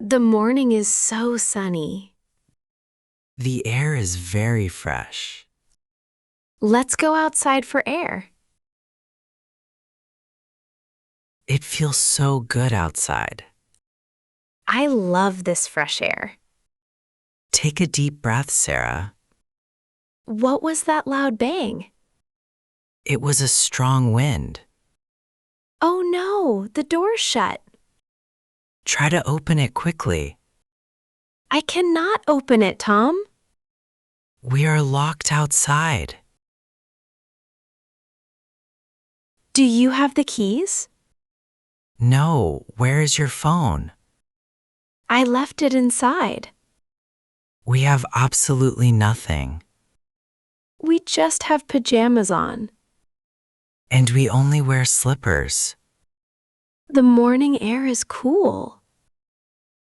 The morning is so sunny. The air is very fresh. Let's go outside for air. It feels so good outside. I love this fresh air. Take a deep breath, Sarah. What was that loud bang? It was a strong wind. Oh no, the door's shut. Try to open it quickly. I cannot open it, Tom. We are locked outside. Do you have the keys? No, where is your phone? I left it inside. We have absolutely nothing. We just have pajamas on. And we only wear slippers. The morning air is cool.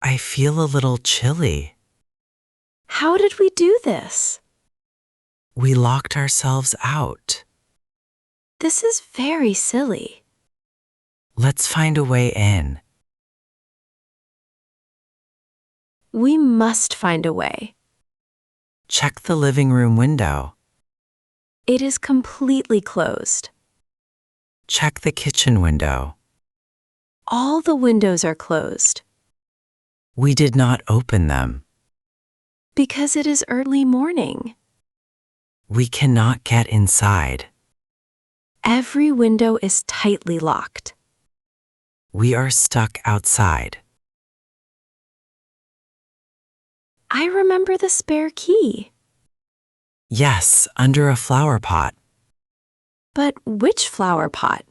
I feel a little chilly. How did we do this? We locked ourselves out. This is very silly. Let's find a way in. We must find a way. Check the living room window. It is completely closed. Check the kitchen window. All the windows are closed. We did not open them. Because it is early morning. We cannot get inside. Every window is tightly locked. We are stuck outside. I remember the spare key. Yes, under a flower pot. But which flower pot?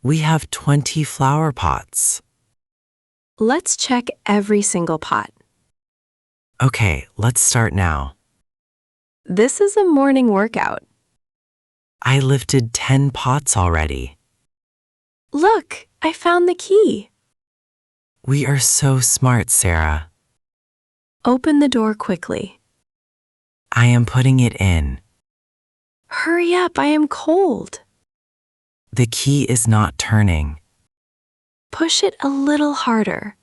We have 20 flower pots. Let's check every single pot. Okay, let's start now. This is a morning workout. I lifted 10 pots already. Look, I found the key. We are so smart, Sarah. Open the door quickly. I am putting it in. Hurry up, I am cold. The key is not turning. Push it a little harder.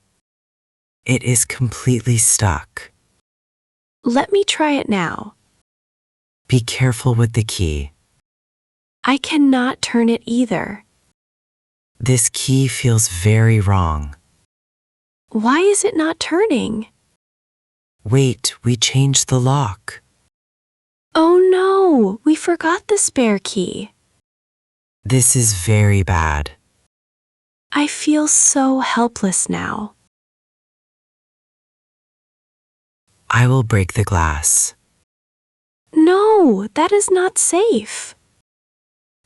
It is completely stuck. Let me try it now. Be careful with the key. I cannot turn it either. This key feels very wrong. Why is it not turning? Wait, we changed the lock. Oh no, we forgot the spare key. This is very bad. I feel so helpless now. I will break the glass. No, that is not safe.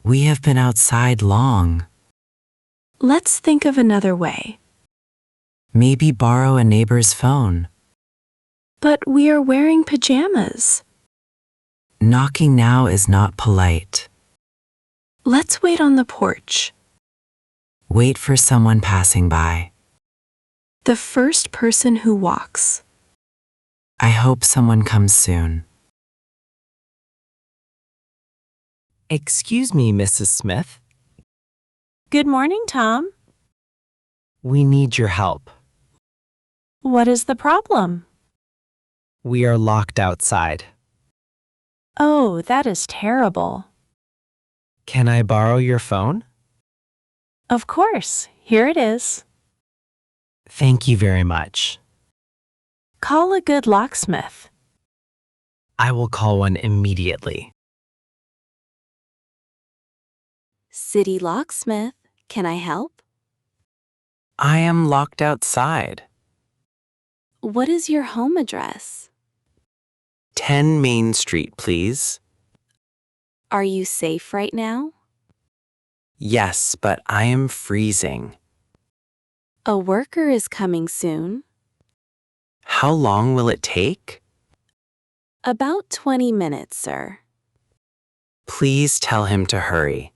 We have been outside long. Let's think of another way. Maybe borrow a neighbor's phone. But we are wearing pajamas. Knocking now is not polite. Let's wait on the porch. Wait for someone passing by. The first person who walks. I hope someone comes soon. Excuse me, Mrs. Smith. Good morning, Tom. We need your help. What is the problem? We are locked outside. Oh, that is terrible. Can I borrow your phone? Of course, here it is. Thank you very much. Call a good locksmith. I will call one immediately. City locksmith, can I help? I am locked outside. What is your home address? 10 Main Street, please. Are you safe right now? Yes, but I am freezing. A worker is coming soon. How long will it take? About 20 minutes, sir. Please tell him to hurry.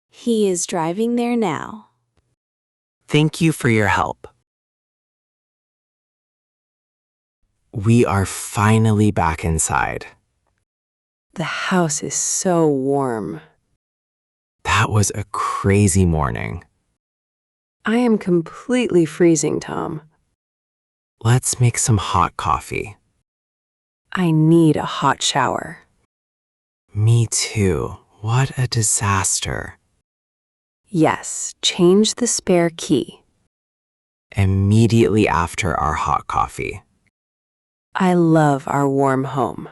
He is driving there now. Thank you for your help. We are finally back inside. The house is so warm. That was a crazy morning. I am completely freezing, Tom. Let's make some hot coffee. I need a hot shower. Me too. What a disaster. Yes, change the spare key. Immediately after our hot coffee. I love our warm home.